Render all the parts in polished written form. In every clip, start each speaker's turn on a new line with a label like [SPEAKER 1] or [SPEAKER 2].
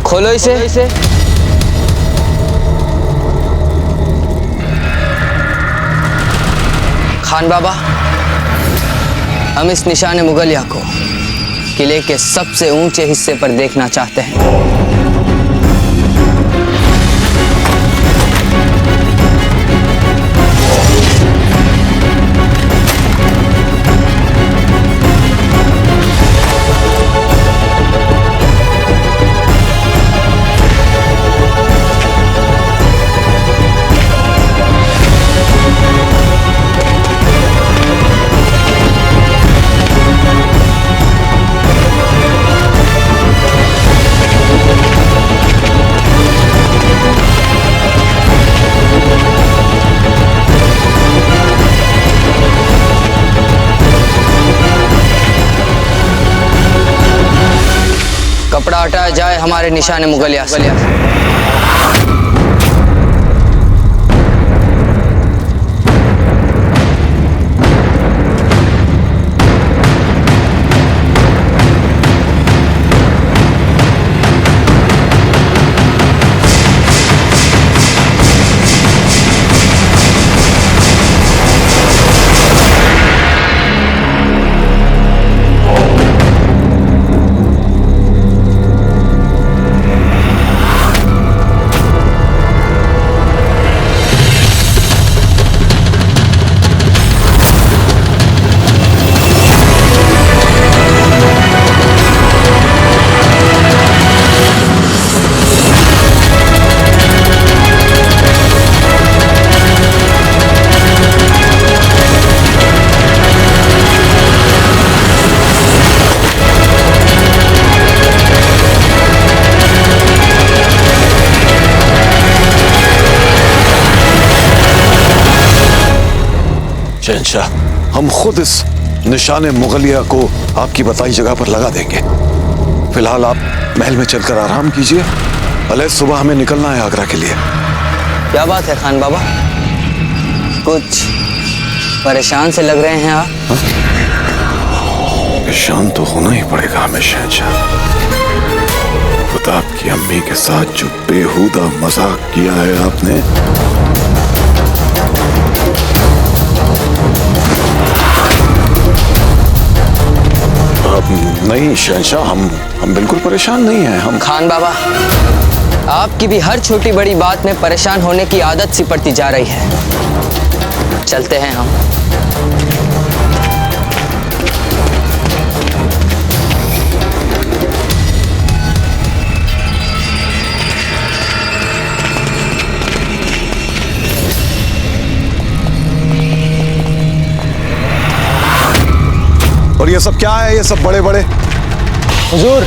[SPEAKER 1] खोलो इसे। खान बाबा, हम इस निशान मुगलिया को किले के सबसे ऊंचे हिस्से पर देखना चाहते हैं। कपड़ा हटाया जाए हमारे निशान मुगलिया से।
[SPEAKER 2] शहंशाह, हम खुद इस निशान मुगलिया को आपकी बताई जगह पर लगा देंगे। फिलहाल आप महल में चलकर आराम कीजिए। अलग सुबह हमें निकलना है आगरा के लिए।
[SPEAKER 1] क्या बात है खान बाबा, कुछ परेशान से लग रहे हैं आप?
[SPEAKER 2] परेशान तो होना ही पड़ेगा हमें शहंशाह। खुद आपकी अम्मी के साथ जो बेहुदा मजाक किया है आपने, नहीं शहंशाह, हम बिल्कुल परेशान नहीं हैं। हम
[SPEAKER 1] खान बाबा, आपकी भी हर छोटी बड़ी बात में परेशान होने की आदत सी पड़ती जा रही है। चलते हैं हम।
[SPEAKER 2] और ये सब क्या है? ये सब बड़े बड़े
[SPEAKER 3] हुजूर,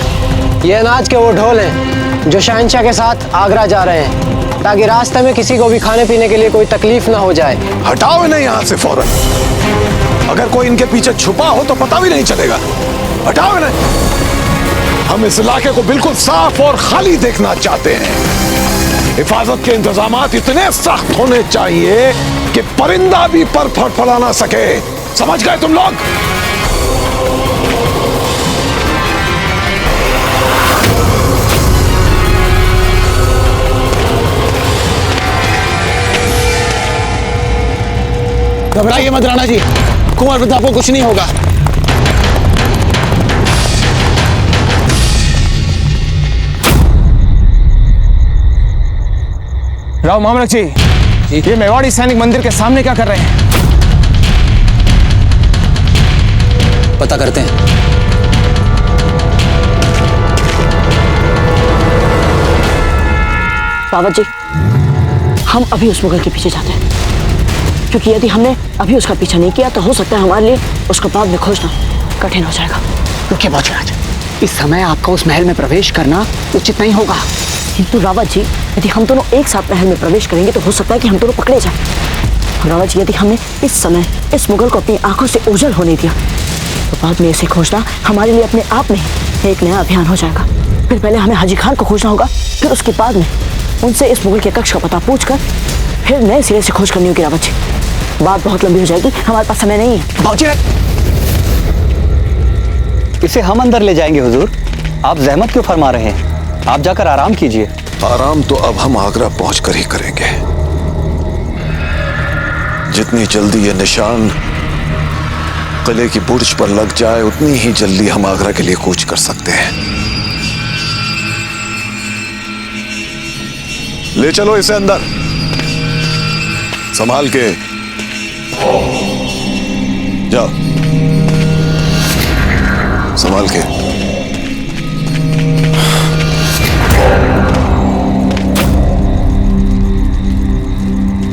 [SPEAKER 3] ये अनाज के वो ढोल हैं जो शहंशाह के साथ आगरा जा रहे हैं, ताकि रास्ते में किसी को भी खाने पीने के लिए कोई तकलीफ ना हो जाए।
[SPEAKER 2] हटाओ इन्हें यहाँ से फौरन। अगर कोई इनके पीछे छुपा हो तो पता भी नहीं चलेगा। हटाओ इन्हें। हम इस इलाके को बिल्कुल साफ और खाली देखना चाहते हैं। हिफाजत के इंतजामात इतने सख्त होने चाहिए कि परिंदा भी पर फड़फड़ा ना सके। समझ गए तुम लोग?
[SPEAKER 4] घबराइए मत राणा जी, कुंवर प्रताप को कुछ नहीं होगा।
[SPEAKER 5] राव मामलक जी, ये मेवाड़ी सैनिक मंदिर के सामने क्या कर रहे हैं?
[SPEAKER 1] पता करते हैं।
[SPEAKER 6] बाबा जी, हम अभी उस मुगल के पीछे जाते हैं, क्योंकि यदि हमने अभी उसका पीछा नहीं किया तो हो सकता है हमारे लिए उसको बाद में खोजना कठिन हो जाएगा।
[SPEAKER 3] रुकिए बादशाह, इस समय आपका उस महल में प्रवेश करना उचित नहीं होगा।
[SPEAKER 6] किंतु रावत जी, यदि हम दोनों एक साथ महल में प्रवेश करेंगे तो हो सकता है कि हम दोनों पकड़े जाएं। रावत जी, यदि हमने इस समय इस मुगल को अपनी आंखों से ओझल होने दिया तो बाद में इसे खोजना हमारे लिए अपने आप में एक नया अभियान हो जाएगा। फिर पहले हमें हाजी खान को खोजना होगा, फिर उसके बाद में उनसे इस मुगल के कक्ष का पता पूछकर फिर नए सिरे से खोज करनी होगी। रावत जी, बात बहुत लंबी हो जाएगी, हमारे पास समय नहीं है।
[SPEAKER 4] बाबूजी, इसे हम अंदर ले जाएंगे हुजूर, आप जहमत क्यों फरमा रहे हैं?
[SPEAKER 7] आप जाकर आराम कीजिए।
[SPEAKER 2] आराम तो अब हम आगरा पहुंचकर ही करेंगे। जितनी जल्दी ये निशान किले की बुर्ज पर लग जाए उतनी ही जल्दी हम आगरा के लिए कूच कर सकते हैं। ले चलो इसे अंदर, संभाल के जाओ, संभाल के।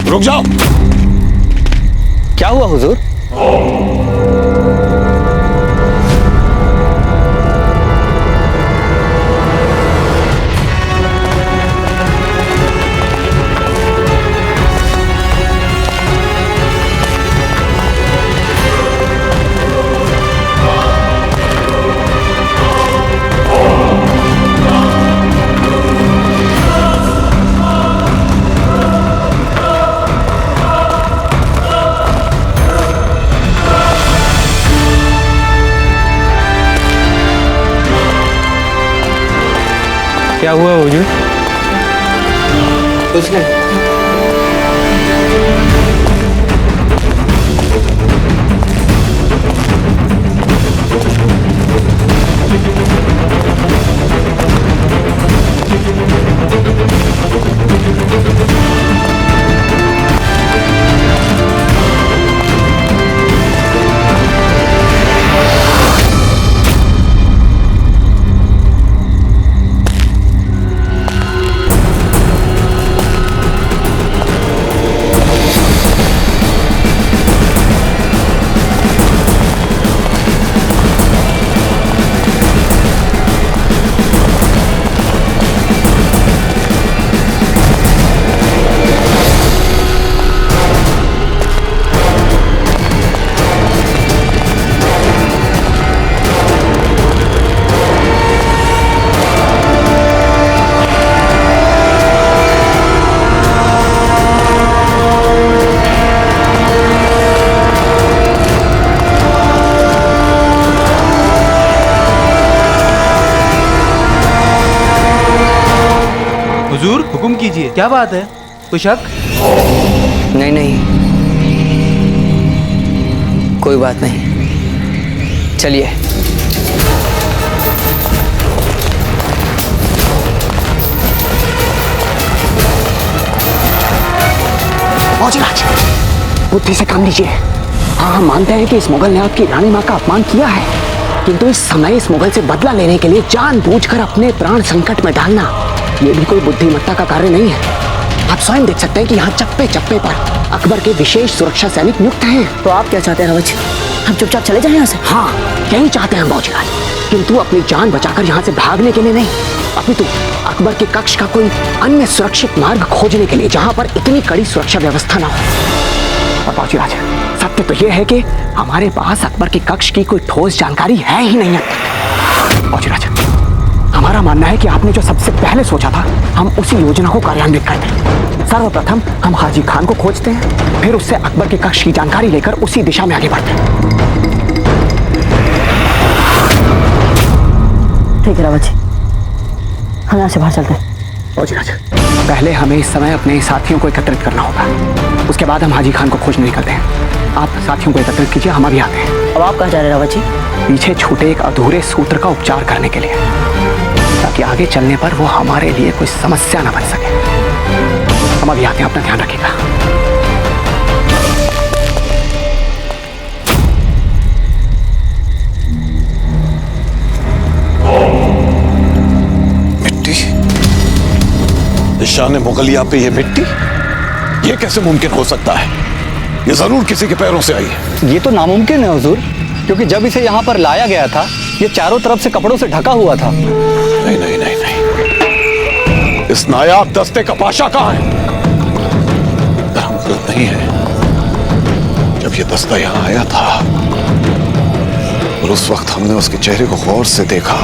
[SPEAKER 2] रुक जाओ।
[SPEAKER 7] क्या हुआ हुजूर? क्या हुआ हुजूर?
[SPEAKER 3] कुछ नहीं।
[SPEAKER 8] हुजूर हुक्म कीजिए, क्या बात है? कोई शक?
[SPEAKER 1] नहीं नहीं, कोई बात नहीं, चलिए।
[SPEAKER 3] फौजीराज, बुद्धि से काम लीजिए। हाँ, हम मानते हैं कि इस मुगल ने आपकी रानी माँ का अपमान किया है, किंतु इस समय इस मुगल से बदला लेने के लिए जानबूझकर अपने प्राण संकट में डालना ये भी कोई बुद्धिमत्ता का कार्य नहीं है। आप स्वयं देख सकते हैं कि यहाँ चप्पे चप्पे पर अकबर के विशेष सुरक्षा सैनिक नियुक्त हैं।
[SPEAKER 6] तो आप क्या चाहते हैं रावत जी? हम चुपचाप चले जाएं यहाँ से?
[SPEAKER 3] हाँ, यही चाहते हैं फौजीराज, किंतु अपनी जान बचाकर यहाँ से भागने के लिए नहीं, अपितु अकबर के कक्ष का कोई अन्य सुरक्षित मार्ग खोजने के लिए जहाँ पर इतनी कड़ी सुरक्षा व्यवस्था न हो। और फौजीराज, सत्य तो यह है कि हमारे पास अकबर के कक्ष की कोई ठोस जानकारी है ही नहीं है। फौजीराज, हमारा मानना है कि आपने जो सबसे पहले सोचा था, हम उसी योजना को कार्यान्वित करते हैं। सर्वप्रथम हम हाजी खान को खोजते हैं, फिर उससे अकबर के कक्ष की जानकारी लेकर उसी दिशा में आगे बढ़ते हैं।
[SPEAKER 6] ठीक है रावत जी, हम यहाँ से बाहर चलते हैं।
[SPEAKER 3] फौजीराज, पहले हमें इस समय अपने साथियों को एकत्रित करना होगा, उसके बाद हम हाजी खान को खोजने निकलते हैं। आप साथियों को एकत्रित कीजिए, हम अभी आते हैं।
[SPEAKER 6] अब आप कहाँ जा रहे हैं रावत जी?
[SPEAKER 3] पीछे छूटे एक अधूरे सूत्र का उपचार करने के लिए, ताकि आगे चलने पर वो हमारे लिए कोई समस्या न बन सके। हम अभी आते हैं, अपना ध्यान रखिएगा।
[SPEAKER 2] मिट्टी, निशान मुगलिया पे ये मिट्टी, ये कैसे मुमकिन हो सकता है? ये जरूर किसी के पैरों से आई है।
[SPEAKER 7] ये तो नामुमकिन है हुजूर, क्योंकि जब इसे यहाँ पर लाया गया था ये चारों तरफ से कपड़ों से ढका हुआ था।
[SPEAKER 2] नहीं नहीं नहीं नहीं, इस नायाब दस्ते का पाशा कहाँ है? हम गलत नहीं है, जब ये दस्ता यहाँ आया था और उस वक्त हमने उसके चेहरे को गौर से देखा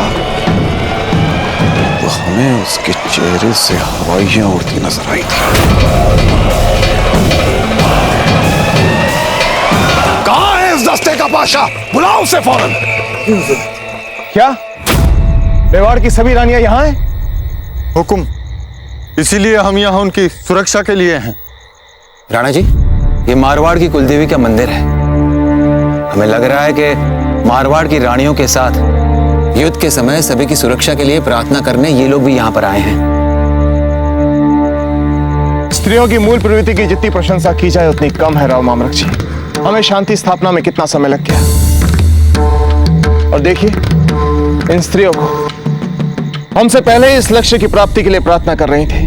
[SPEAKER 2] तो हमें उसके चेहरे से हवाइयां उड़ती नजर आई थी। कहाँ है इस दस्ते का पाशा? बुलाओ उसे फौरन।
[SPEAKER 5] क्या मेवाड़ की सभी रानियां यहाँ हैं?
[SPEAKER 9] हुक्म, इसीलिए हम यहाँ उनकी सुरक्षा के लिए हैं।
[SPEAKER 10] राणा जी, ये मारवाड़ की कुलदेवी का मंदिर है। हमें लग रहा है कि मारवाड़ की रानियों के साथ युद्ध के समय सभी की सुरक्षा के लिए प्रार्थना करने ये लोग भी यहाँ पर आए हैं।
[SPEAKER 5] स्त्रियों की मूल प्रवृत्ति की जितनी प्रशंसा की जाए उतनी कम है राव मामरक जी। हमें शांति स्थापना में कितना समय लग गया, और देखिए इन स्त्रियों को हमसे पहले ही इस लक्ष्य की प्राप्ति के लिए प्रार्थना कर रही थी।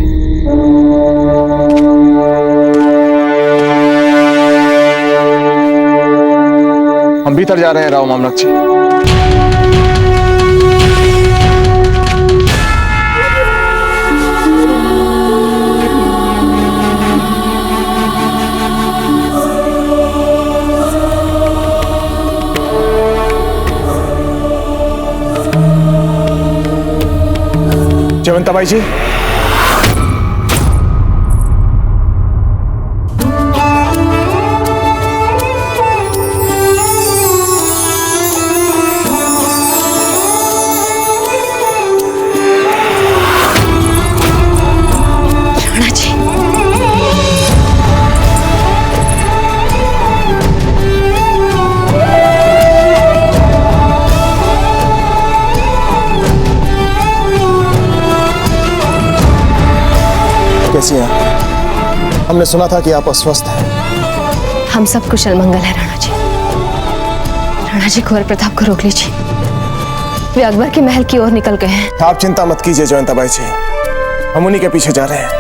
[SPEAKER 5] हम भीतर जा रहे हैं राव मामलक जी। जयवंताबाई जी, कैसी हैं? हमने सुना था कि आप अस्वस्थ हैं।
[SPEAKER 11] हम सब कुशल मंगल है राणा जी। राणा जी, कुंवर प्रताप को रोक लीजिए, वे अकबर के महल की ओर निकल गए हैं।
[SPEAKER 5] आप चिंता मत कीजिए जयवंताबाई जी, हम उन्हीं के पीछे जा रहे हैं।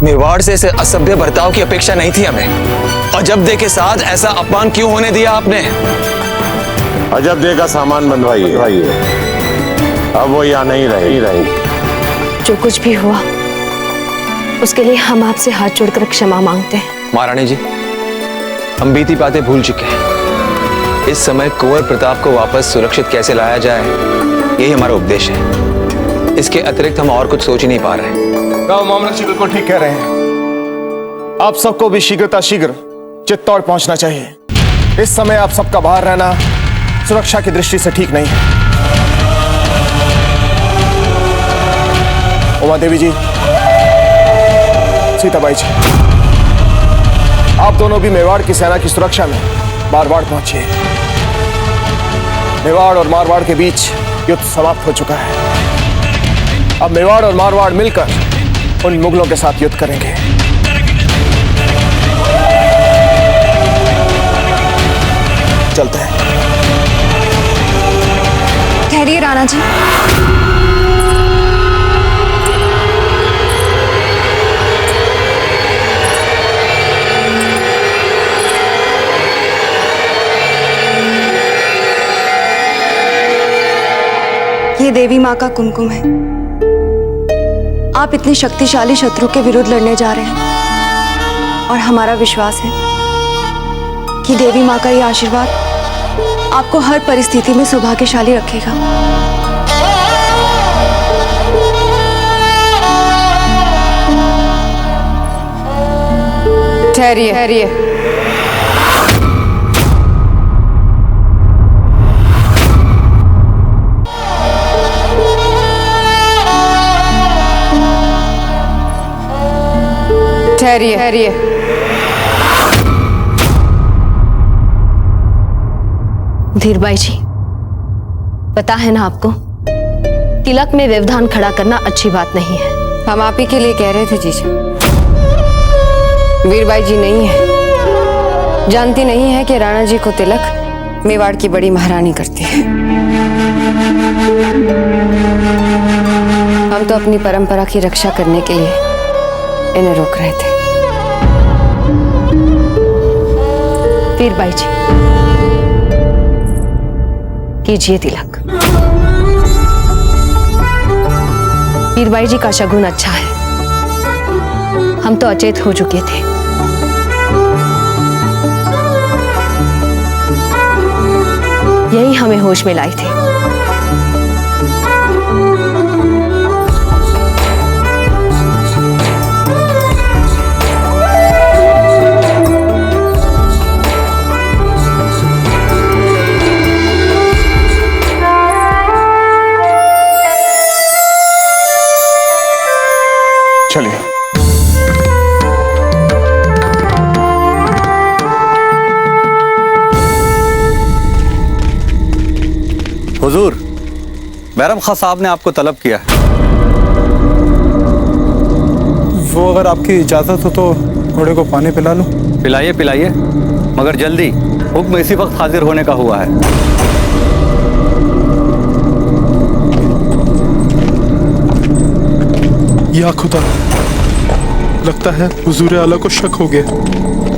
[SPEAKER 10] मेवाड़ से ऐसे असभ्य बर्ताव की अपेक्षा नहीं थी हमें। अजब के साथ ऐसा अपमान क्यों होने दिया आपने?
[SPEAKER 2] अजब का सामान बनवाइए, अब वो यहाँ नहीं रही।
[SPEAKER 11] जो कुछ भी हुआ उसके लिए हम आपसे हाथ जोड़कर क्षमा मांगते हैं।
[SPEAKER 10] महारानी जी, हम बीती बातें भूल चुके हैं। इस समय कुंवर प्रताप को वापस सुरक्षित कैसे लाया जाए, यही हमारा उपदेश है। इसके अतिरिक्त हम और कुछ सोच ही नहीं पा रहे।
[SPEAKER 5] राव मामलक जी बिल्कुल ठीक कह रहे हैं। आप सबको भी शीघ्र चित्तौड़ पहुंचना चाहिए। इस समय आप सबका बाहर रहना सुरक्षा की दृष्टि से ठीक नहीं है। उमा देवी जी, सीताबाई जी, आप दोनों भी मेवाड़ की सेना की सुरक्षा में मारवाड़ पहुंचिए। मेवाड़ और मारवाड़ के बीच युद्ध समाप्त हो चुका है। अब मेवाड़ और मारवाड़ मिलकर उन मुगलों के साथ युद्ध करेंगे। चलते हैं।
[SPEAKER 11] ठहरिए राणा जी।
[SPEAKER 12] ये देवी माँ का कुमकुम है। आप इतने शक्तिशाली शत्रु के विरुद्ध लड़ने जा रहे हैं, और हमारा विश्वास है कि देवी माँ का ये आशीर्वाद आपको हर परिस्थिति में सौभाग्यशाली रखेगा।
[SPEAKER 11] ठहरिए। ठहरिए। धीरबाई जी, पता है ना आपको, तिलक में व्यवधान खड़ा करना अच्छी बात नहीं है।
[SPEAKER 13] हम आप ही के लिए कह रहे थे जीजा। वीरबाई जी नहीं है, जानती नहीं है कि राणा जी को तिलक मेवाड़ की बड़ी महारानी करती है। हम तो अपनी परंपरा की रक्षा करने के लिए इन्हें रोक रहे थे।
[SPEAKER 11] वीरबाई जी, कीजिए तिलक। वीरबाई जी का शगुन अच्छा है। हम तो अचेत हो चुके थे। यही हमें होश में लाई थी।
[SPEAKER 7] हुजूर, बैरम खां साहब ने आपको तलब किया है।
[SPEAKER 8] वो अगर आपकी इजाजत हो तो घोड़े को पानी पिला लो।
[SPEAKER 7] पिलाइए पिलाइए, मगर जल्दी, हुक्म इसी वक्त हाजिर होने का हुआ है।
[SPEAKER 8] या खुदा, लगता है हुजूर आला को शक हो गया।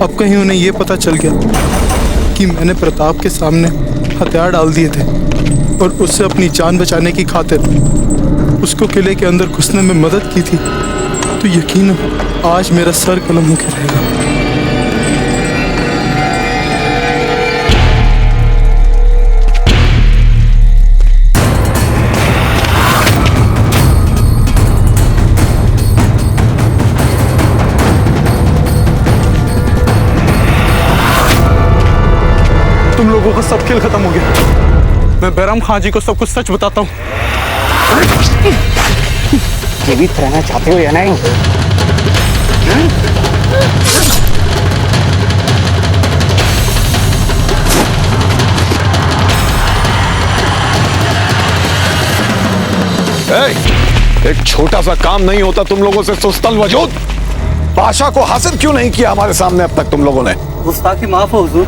[SPEAKER 8] अब कहीं उन्हें यह पता चल गया कि मैंने प्रताप के सामने हथियार डाल दिए थे और उससे अपनी जान बचाने की खातिर उसको किले के अंदर घुसने में मदद की थी, तो यकीनन आज मेरा सर कलम होकर रहेगा।
[SPEAKER 9] तुम लोगों का सब खेल खत्म हो गया। मैं बैरम खां जी को सब कुछ सच बताता हूँ।
[SPEAKER 3] जीवित रहना चाहते हो या नहीं?
[SPEAKER 2] एक छोटा सा काम नहीं होता तुम लोगों से सुस्तल वजूद। बादशाह को हासिल क्यों नहीं किया हमारे सामने अब तक तुम लोगों ने?
[SPEAKER 7] गुस्ताखी माफ हो हुजूर,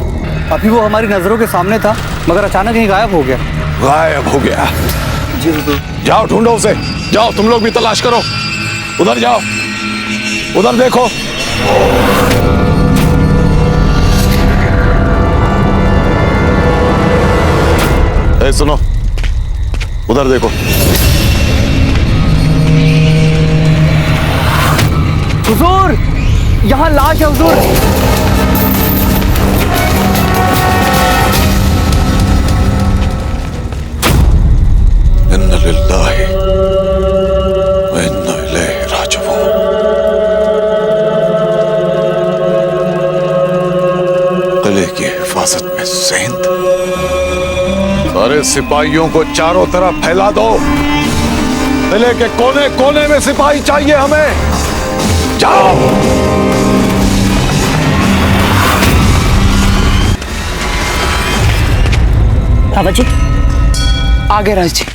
[SPEAKER 7] अभी वो हमारी नजरों के सामने था मगर अचानक ही गायब हो गया।
[SPEAKER 2] गायब हो गया?
[SPEAKER 7] जी हुजूर।
[SPEAKER 2] जाओ ढूंढो उसे, जाओ तुम लोग भी तलाश करो। उधर जाओ, उधर देखो। ए सुनो, उधर देखो।
[SPEAKER 7] हुजूर, यहाँ लाश है हुजूर।
[SPEAKER 2] इन्ना लिल्लाहि व इन्ना इलैहि राजिऊन। किले की हिफाजत में सेंध। सारे सिपाहियों को चारों तरफ फैला दो। किले के कोने कोने में सिपाही चाहिए हमें। जाओ।
[SPEAKER 6] रावत जी,
[SPEAKER 3] आगे राज जी।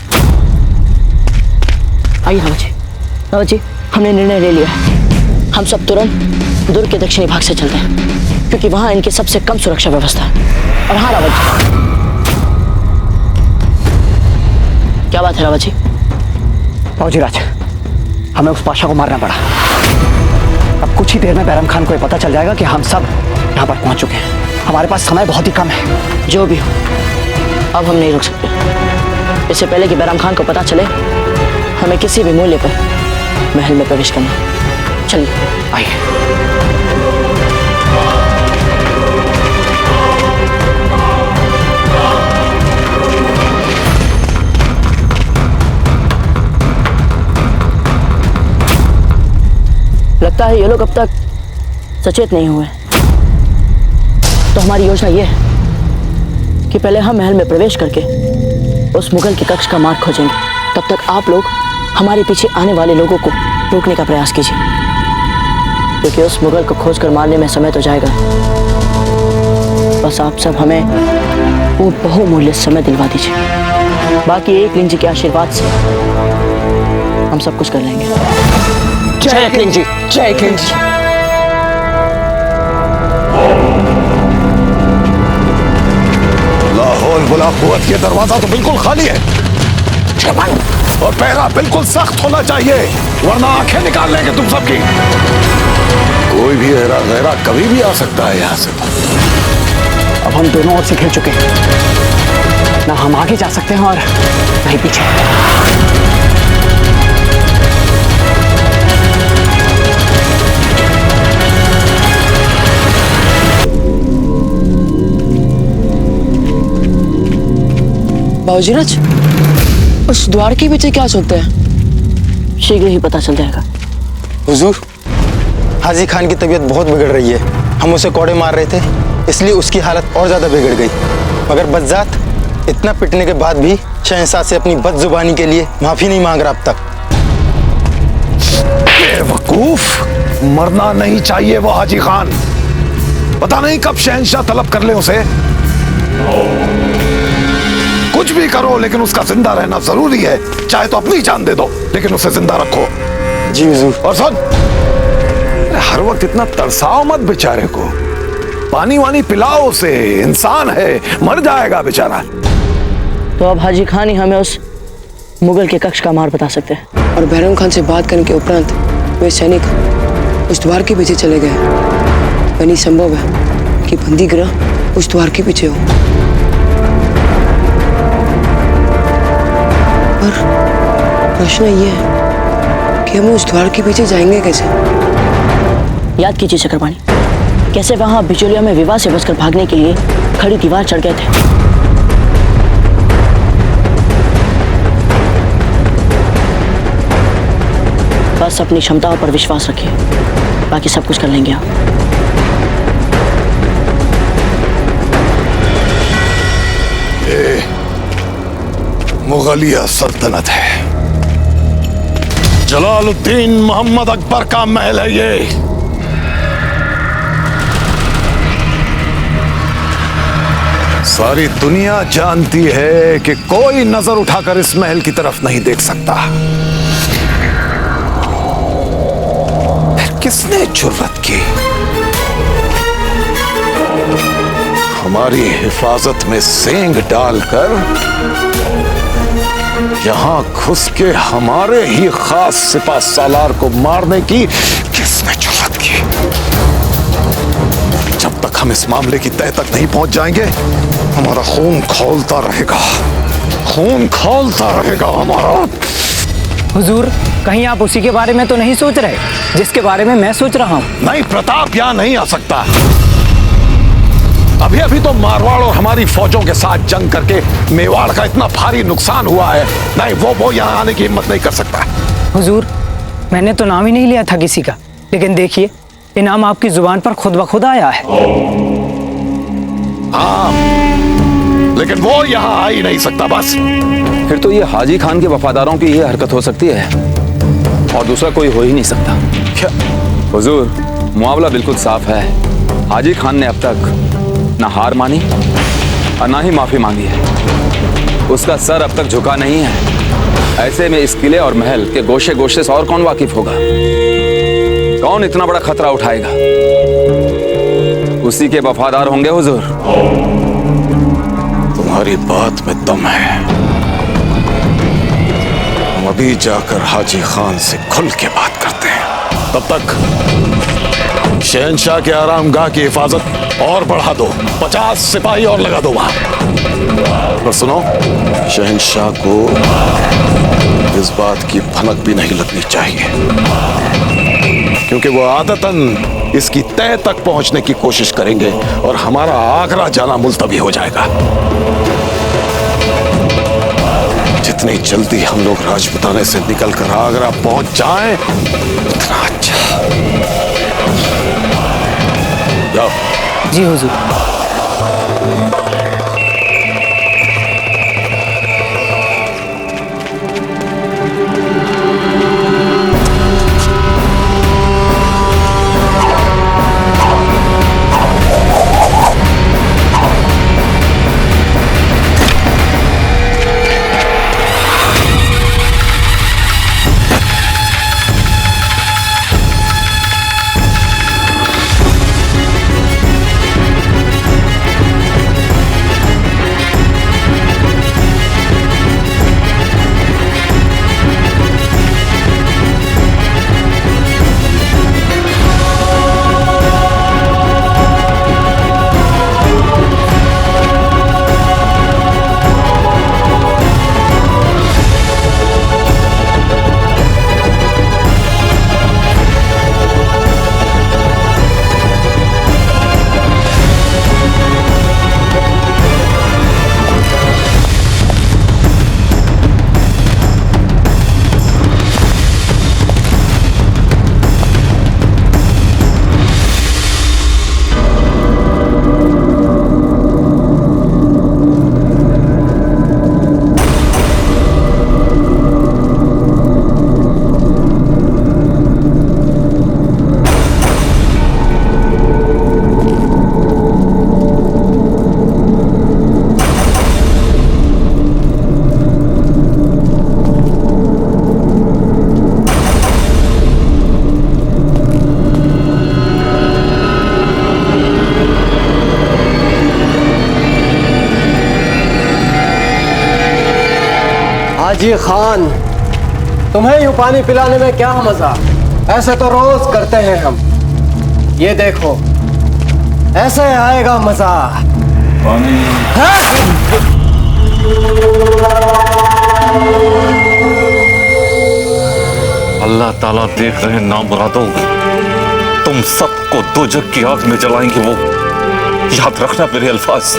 [SPEAKER 6] आइए रावत जी। रावत जी, हमने निर्णय ले लिया है। हम सब तुरंत दुर्ग के दक्षिणी भाग से चलते हैं, क्योंकि वहां इनकी सबसे कम सुरक्षा व्यवस्था है। और हाँ रावत जी। क्या बात है रावत जी?
[SPEAKER 3] फौजीराज, हमें उस पाशा को मारना पड़ा। अब कुछ ही देर में बैरम खान को ये पता चल जाएगा कि हम सब यहाँ पर पहुंच चुके हैं। हमारे पास समय बहुत ही कम है।
[SPEAKER 6] जो भी हो, अब हम नहीं रुक सकते। इससे पहले कि बैरम खान को पता चले, हमें किसी भी मूल्य पर महल में प्रवेश करना है। चलिए
[SPEAKER 3] आइए।
[SPEAKER 6] लगता है ये लोग अब तक सचेत नहीं हुए। तो हमारी योजना ये है कि पहले हम महल में प्रवेश करके उस मुगल के कक्ष का मार्ग खोजेंगे। तब तक आप लोग हमारे पीछे आने वाले लोगों को रोकने का प्रयास कीजिए, क्योंकि उस मुगल को खोजकर मारने में समय तो जाएगा। बस आप सब हमें वो बहुमूल्य समय दिलवा दीजिए। बाकी एक लिंग जी के आशीर्वाद से हम सब कुछ कर लेंगे।
[SPEAKER 3] जय किंग जी, जय किंग जी।
[SPEAKER 2] लाहौल बुला कुवत के दरवाजा तो बिल्कुल खाली है, और पहरा बिल्कुल सख्त होना चाहिए, वरना आंखें निकाल लेंगे तुम सबकी। कोई भी हेरा गैरा कभी भी आ सकता है यहाँ से।
[SPEAKER 3] अब हम दोनों ओर से घिर चुके हैं, ना हम आगे जा सकते हैं और ना ही पीछे।
[SPEAKER 14] बाबूजीराज, उस द्वार के पीछे क्या सोचते हैं?
[SPEAKER 6] शीघ्र ही पता चल जाएगा।
[SPEAKER 15] हुजूर, हाजी खान की तबीयत बहुत बिगड़ रही है। हम उसे कोड़े मार रहे थे, इसलिए उसकी हालत और ज्यादा बिगड़ गई। मगर बज्जात इतना पिटने के बाद भी शहंशाह से अपनी बदजुबानी के लिए माफी नहीं मांग रहा अब तक।
[SPEAKER 2] बेवकूफ, मरना नहीं चाहिए वो हाजी खान। पता नहीं कब शहंशाह तलब कर ले उसे। कुछ भी करो, लेकिन उसका जिंदा रहना जरूरी है। चाहे तो अपनी जान दे दो, लेकिन उसे जिंदा रखो।
[SPEAKER 15] जी हुजूर।
[SPEAKER 2] और सुन, हर वक्त इतना तरसाओ मत बेचारे को, पानी वानी पिलाओ उसे, इंसान है, मर जाएगा बेचारा।
[SPEAKER 3] तो अब हाजी खान ही हमें उस मुगल के कक्ष का मार्ग बता सकते हैं।
[SPEAKER 14] और बैरम खान से बात करने के उपरांत वे सैनिक उस द्वार के पीछे चले गए। यानी संभव है कि बंदी ग्रह उस द्वार के पीछे हो। पर प्रश्न ये है कि हम उस द्वार के पीछे जाएंगे कैसे?
[SPEAKER 3] याद कीजिए चक्रपाणी, कैसे वहां बिचौलिया में विवाह से बचकर भागने के लिए खड़ी दीवार चढ़ गए थे। बस अपनी क्षमताओं पर विश्वास रखिए, बाकी सब कुछ कर लेंगे आप।
[SPEAKER 2] ये मुगलिया सल्तनत है, जलालुद्दीन मोहम्मद अकबर का महल है ये। सारी दुनिया जानती है कि कोई नजर उठाकर इस महल की तरफ नहीं देख सकता। फिर किसने जुर्रत की हमारी हिफाजत में सेंग डालकर यहां घुस के हमारे ही खास सिपा सालार को मारने की किसने जुर्रत की? जब तक हम इस मामले की तह तक नहीं पहुंच जाएंगे, हमारा खून खौलता रहेगा, खून खौलता रहेगा हमारा।
[SPEAKER 16] हुजूर, कहीं आप उसी के बारे में तो नहीं सोच रहे जिसके बारे में मैं सोच रहा हूँ?
[SPEAKER 2] नहीं, प्रताप यहां नहीं आ सकता। अभी अभी तो मारवाड़ और हमारी फौजों के साथ जंग करके मेवाड़ का इतना भारी नुकसान हुआ है। नहीं, वो यहाँ आने की हिम्मत नहीं कर सकता।
[SPEAKER 16] हुजूर, मैंने तो नाम ही नहीं लिया था किसी का, लेकिन देखिए इनाम आपकी जुबान पर खुद ब खुद आया है।
[SPEAKER 2] हाँ, लेकिन वो यहाँ आ ही नहीं सकता। बस
[SPEAKER 10] फिर तो ये हाजी खान के वफादारों की ये हरकत हो सकती है और दूसरा कोई हो ही नहीं सकता।
[SPEAKER 2] क्या?
[SPEAKER 10] हुजूर, मुआवला बिल्कुल साफ है। हाजी खान ने अब तक ना हार मानी और ना ही माफी मांगी है। उसका सर अब तक झुका नहीं है। ऐसे में इस किले और महल के गोशे गोशे से और कौन वाकिफ होगा? कौन इतना बड़ा खतरा उठाएगा? उसी के वफादार होंगे हुजूर।
[SPEAKER 2] तुम्हारी बात में दम है। हम अभी जाकर हाजी खान से खुल के बात करते हैं। तब तक शहंशाह के आरामगाह की हिफाजत और बढ़ा दो, 50 सिपाही और लगा दो वहां। और सुनो, शहंशाह को इस बात की भनक भी नहीं लगनी चाहिए, क्योंकि वो आदतन इसकी तह तक पहुंचने की कोशिश करेंगे और हमारा आगरा जाना मुलतवी हो जाएगा। जितनी जल्दी हम लोग राजपुताने से निकलकर आगरा पहुंच जाएं, उतना अच्छा। जाओ।
[SPEAKER 16] जी हुजूर।
[SPEAKER 17] हाजी खान, तुम्हें यूं पानी पिलाने में क्या मजा? ऐसे तो रोज करते हैं हम। ये देखो, ऐसे आएगा मजा।
[SPEAKER 18] अल्लाह ताला देख रहे हैं नामुरादों, तुम सबको दोजख की आग में जलाएंगे वो। याद रखना मेरे अल्फाज,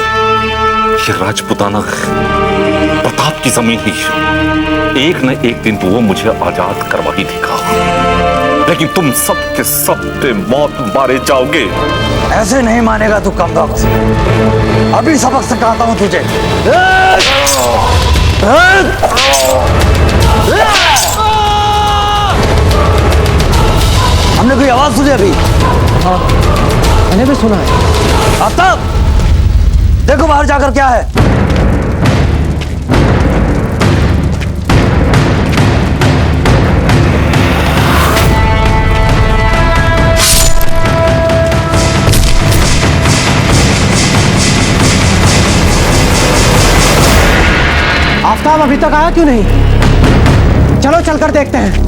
[SPEAKER 18] ये राजपुताना प्रताप की जमीन ही एक न एक दिन तो वो मुझे आजाद करवा ही देगा, लेकिन तुम सब के सब पे मौत मारे जाओगे।
[SPEAKER 19] ऐसे नहीं मानेगा तू कम वक्त। अभी सबक सिखाता हूं तुझे। हमने कोई आवाज सुनी अभी?
[SPEAKER 17] हाँ, मैंने भी सुना है।
[SPEAKER 19] आफ्ताब, देखो बाहर जाकर क्या है।
[SPEAKER 17] आफ्ताब अभी तक आया क्यों नहीं? चलो चलकर देखते हैं।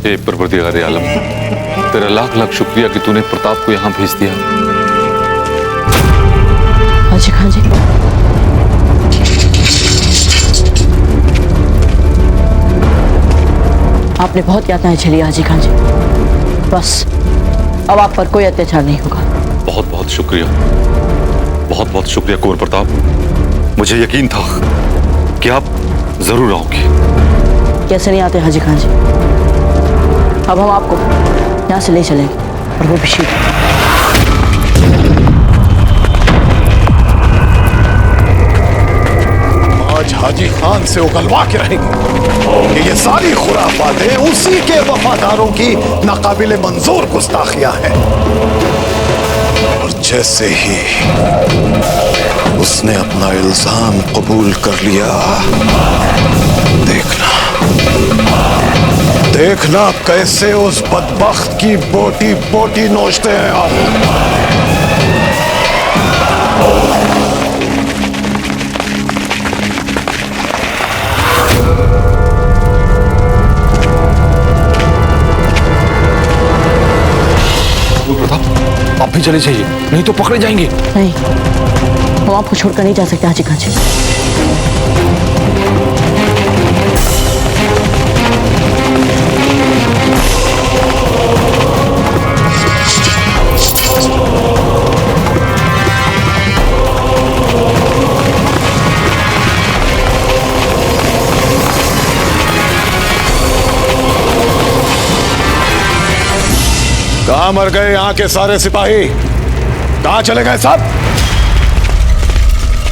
[SPEAKER 18] हे परवरदिगार आलम, तेरा लाख लाख शुक्रिया कि तूने प्रताप को यहां भेज दिया।
[SPEAKER 6] हाजी खान जी, आपने बहुत यातनाएं झेली हाजी खान जी। बस अब आप पर कोई अत्याचार नहीं होगा।
[SPEAKER 18] बहुत बहुत शुक्रिया, बहुत बहुत शुक्रिया कुंवर प्रताप। मुझे यकीन था कि आप जरूर आओगे।
[SPEAKER 6] कैसे नहीं आते हाजी खान जी? अब हम आपको यहाँ से ले चलेंगे, और वो भी शीघ्र।
[SPEAKER 2] आज हाजी खान से उगलवा के रहेंगे कि ये सारी खुराफातें उसी के वफादारों की नाकाबिले मंजूर गुस्ताखियां हैं। और जैसे ही उसने अपना इल्जाम कबूल कर लिया, देखना कैसे उस बदबख्त की बोटी बोटी नोचते हैं आप।
[SPEAKER 5] प्रताप, आप भी चले जाइए, नहीं तो पकड़े जाएंगे।
[SPEAKER 6] नहीं, हम आपको छोड़कर नहीं जा सकते हाजी खान जी।
[SPEAKER 2] कहां मर गए यहाँ के सारे सिपाही? कहां चले गए सब?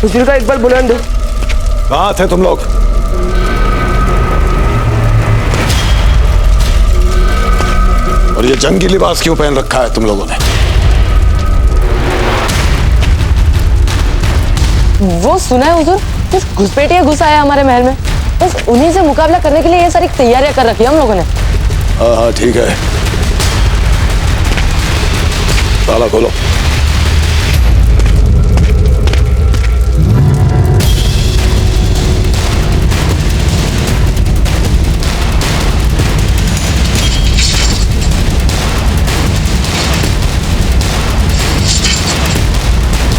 [SPEAKER 14] हुजूर का इकबाल बुलंद।
[SPEAKER 2] कहां थे तुम लोग? और ये जंगी लिबास क्यों पहन रखा है तुम लोगों ने?
[SPEAKER 13] वो सुना है हुजूर, कुछ घुसपैठिया घुस आया हमारे महल में। बस उन्हीं से मुकाबला करने के लिए ये सारी तैयारियां कर रखी है हम लोगों ने।
[SPEAKER 2] हाँ हाँ ठीक है, ताला खोलो।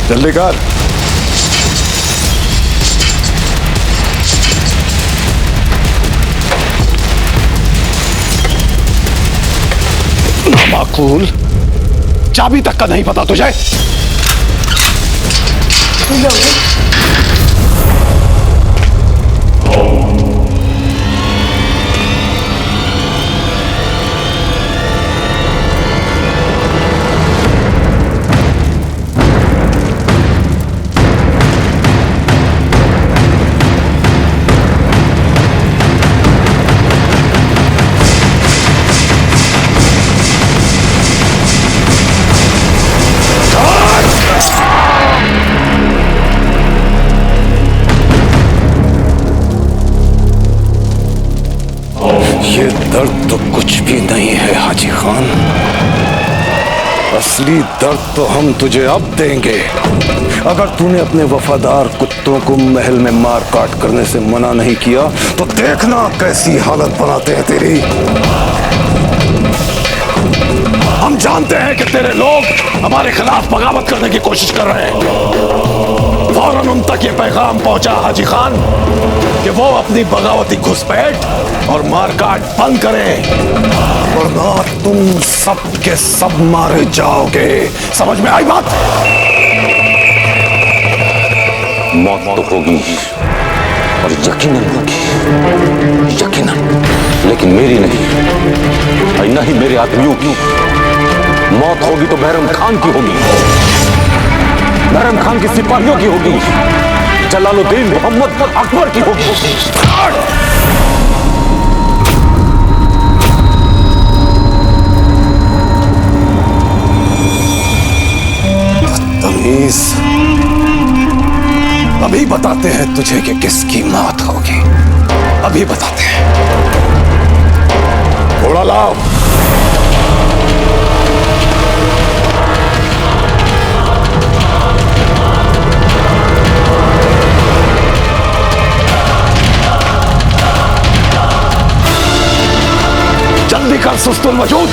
[SPEAKER 2] जल्दी कर। माकूल, चाबी तक का नहीं पता तुझे? तो कुछ भी नहीं है हाजी खान। असली दर्द तो हम तुझे अब देंगे। अगर तूने अपने वफादार कुत्तों को महल में मार काट करने से मना नहीं किया तो देखना कैसी हालत बनाते हैं तेरी। हम जानते हैं कि तेरे लोग हमारे खिलाफ बगावत करने की कोशिश कर रहे हैं। फौरन उन तक ये पैगाम पहुंचा हाजी खान कि वो अपनी बगावती घुसपैठ और मारकाट बंद करें, वरना तुम सब के सब मारे जाओगे। समझ में आई बात?
[SPEAKER 18] मौत तो होगी और यकीनन होगी, यकीनन, लेकिन मेरी नहीं, और न ही मेरे आदमियों की। मौत होगी तो बहरम खान की होगी, बहरम खान के सिपाहियों की होगी, जलालुद्दीन मोहम्मद अकबर की होगी।
[SPEAKER 2] तमीज, अभी बताते हैं तुझे कि किसकी मौत होगी। अभी बताते हैं। घोड़ा लाओ। जल्दी कर सुस्तुल वजूद।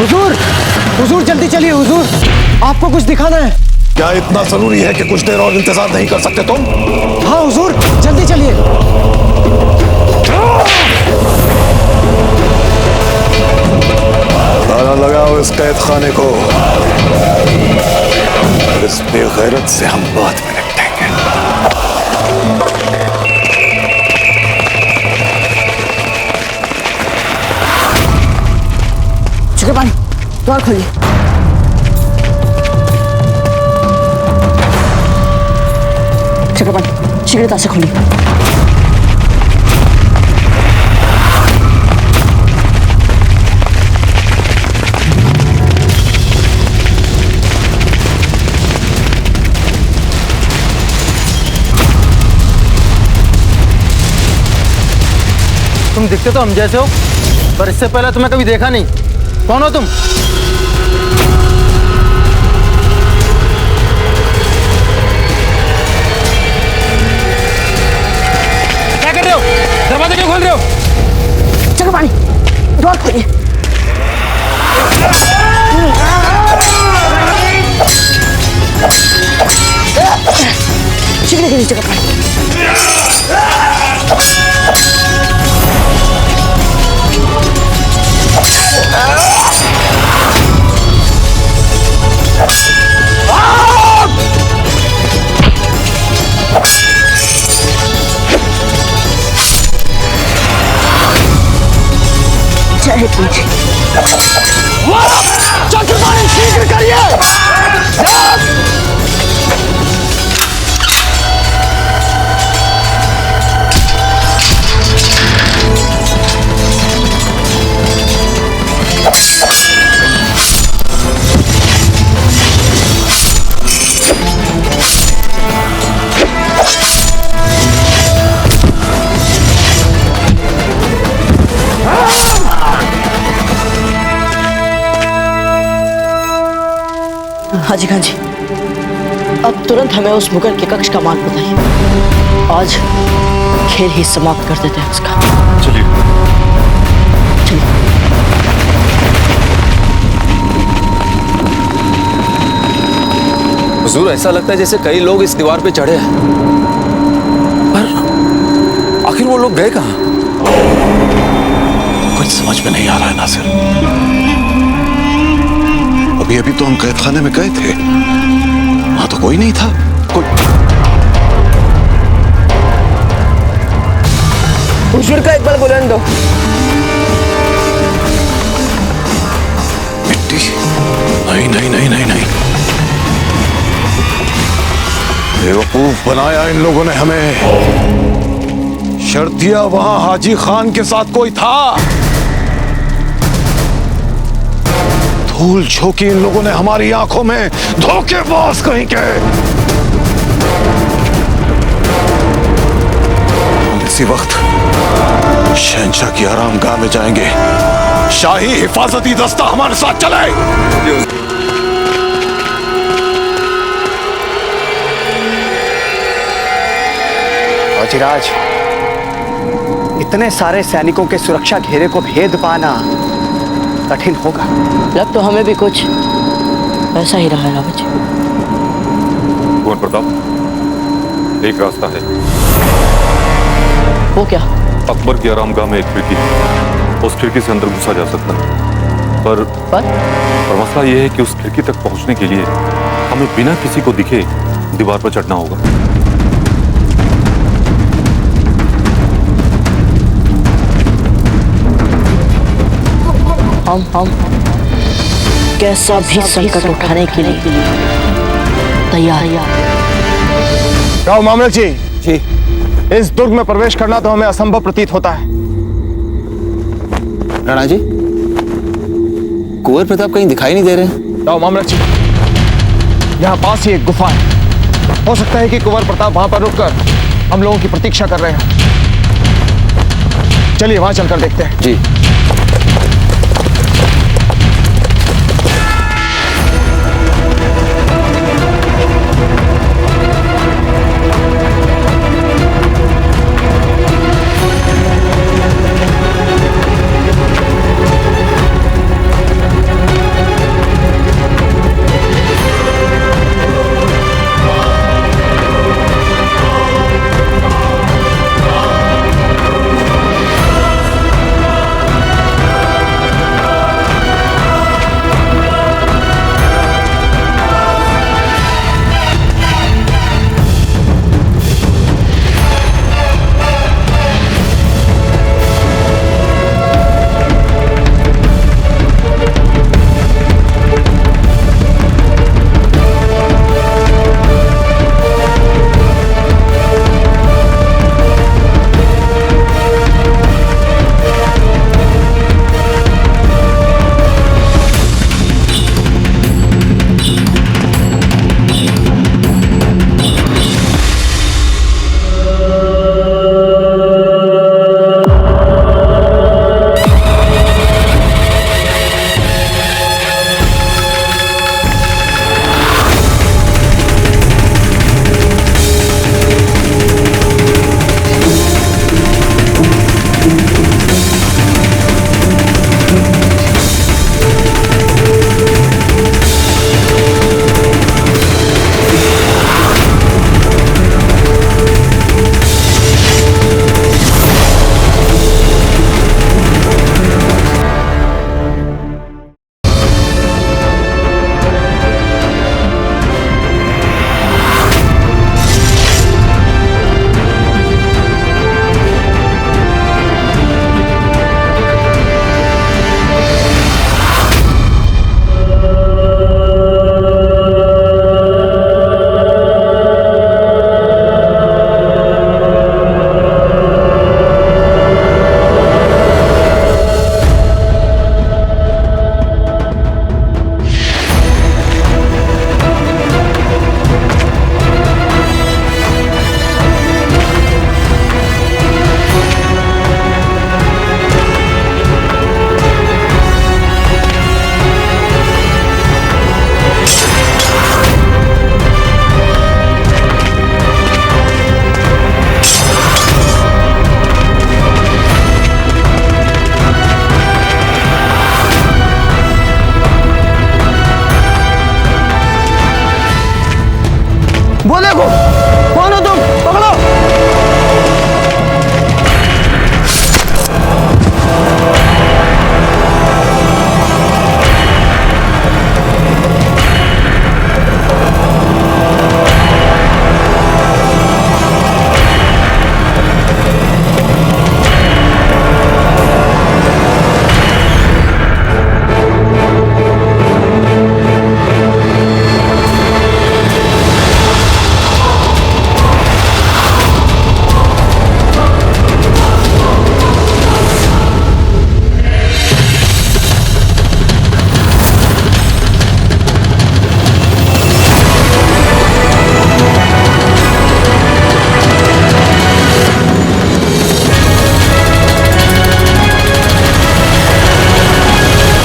[SPEAKER 17] हुजूर, हुजूर जल्दी चलिए हुजूर, आपको कुछ दिखाना है।
[SPEAKER 2] क्या इतना जरूरी है कि कुछ देर और इंतजार नहीं कर सकते तुम?
[SPEAKER 17] हाँ हुजूर, जल्दी चलिए।
[SPEAKER 2] ताला लगाओ इस कैद खाने को। इस बेगैरत से हम बाद में निपटेंगे।
[SPEAKER 6] चक्रपाणी, द्वार खोलिए। चक्रपाणी, शीघ्रता से खोलिए।
[SPEAKER 17] तुम दिखते तो हम जैसे हो, पर इससे पहले तुम्हें कभी देखा नहीं। कौन हो तुम? क्या कर रहे हो? दरवाजा क्यों खोल रहे हो?
[SPEAKER 6] चक्रपाणी, द्वार खोलिए। शीघ्र करिए चक्रपाणी। जय तुझे।
[SPEAKER 2] चक्रपाणी, शीघ्र करिए।
[SPEAKER 6] हाजी खान जी, अब तुरंत हमें उस मुगल के कक्ष का मार्ग बताइए। आज खेल ही समाप्त कर देते हैं उसका।
[SPEAKER 18] चलिए।
[SPEAKER 10] हुजूर, ऐसा लगता है जैसे कई लोग इस दीवार पे चढ़े हैं, पर आखिर वो लोग गए कहां?
[SPEAKER 2] कुछ समझ में नहीं आ रहा है नासिर। अभी अभी तो हम कैद खाने में गए थे, वहां तो कोई नहीं था। कोई
[SPEAKER 14] हुजूर का एक बार बुलंद दो।
[SPEAKER 2] मिट्टी नहीं नहीं नहीं नहीं नहीं, बेवकूफ बनाया इन लोगों ने हमें। शर्त दिया वहां हाजी खान के साथ कोई था। धूल झोंकी इन लोगों ने हमारी आंखों में, धोखेबाज कहीं के। हम इसी वक्त शहंशाह की आरामगाह में जाएंगे। शाही हिफाजती दस्ता हमारे साथ चले।
[SPEAKER 20] फौजीराज, इतने सारे सैनिकों के सुरक्षा घेरे को भेद पाना कठिन होगा।
[SPEAKER 6] लग तो हमें भी कुछ ऐसा ही रहा है रावत जी।
[SPEAKER 18] कुंवर प्रताप, एक रास्ता है।
[SPEAKER 6] वो क्या?
[SPEAKER 18] अकबर की आरामगाह में एक खिड़की है, उस खिड़की से अंदर घुसा जा सकता है। पर मसला यह है कि उस खिड़की तक पहुंचने के लिए हमें बिना किसी को दिखे दीवार पर चढ़ना होगा।
[SPEAKER 6] हम कैसा भी संकट उठाने के लिए तैयार।
[SPEAKER 5] राव मामलक जी, इस दुर्ग में प्रवेश करना तो हमें असंभव प्रतीत होता है।
[SPEAKER 10] राणा जी, कुंवर प्रताप कहीं दिखाई नहीं दे रहे।
[SPEAKER 5] राव मामलक जी, यहाँ पास ही एक गुफा है। हो सकता है कि कुंवर प्रताप वहां पर रुककर हम लोगों की प्रतीक्षा कर रहे हैं। चलिए वहां चलकर देखते हैं।
[SPEAKER 10] जी।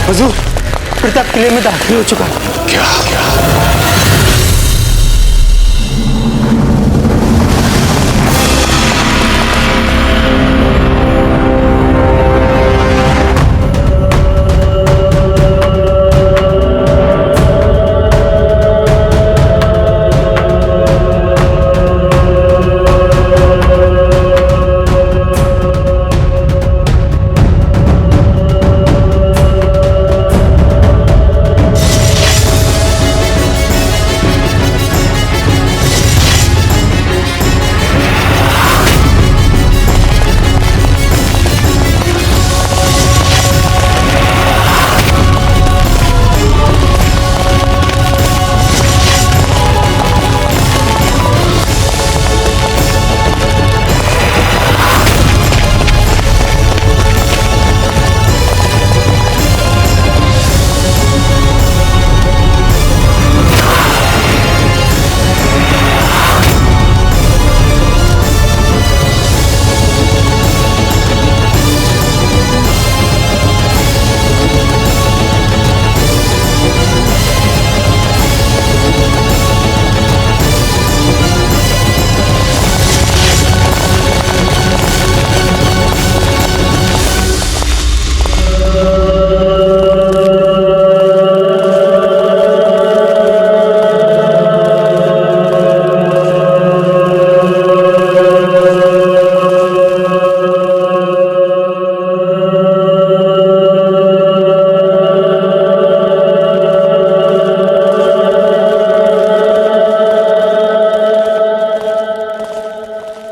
[SPEAKER 17] हुजूर, प्रताप किले में दाखिल हो चुका है।
[SPEAKER 2] क्या क्या?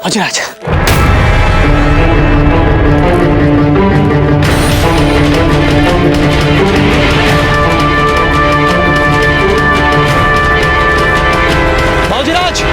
[SPEAKER 3] अजराज,
[SPEAKER 4] मौजराज,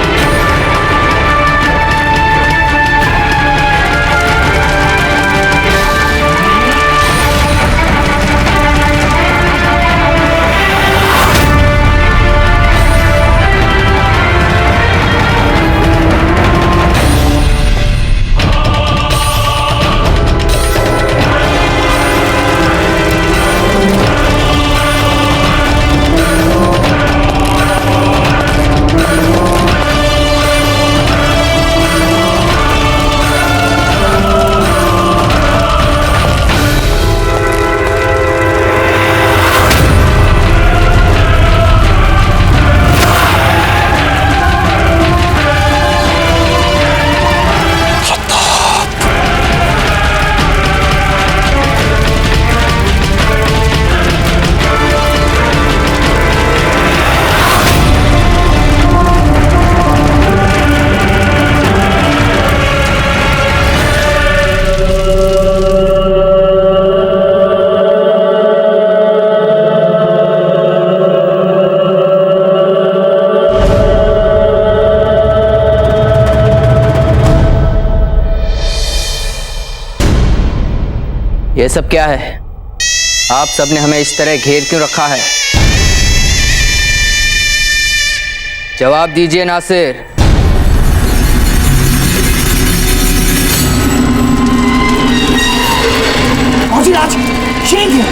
[SPEAKER 1] ये सब क्या है? आप सबने हमें इस तरह घेर क्यों रखा है? जवाब दीजिए नासिर।
[SPEAKER 3] मौजराज, शेख है।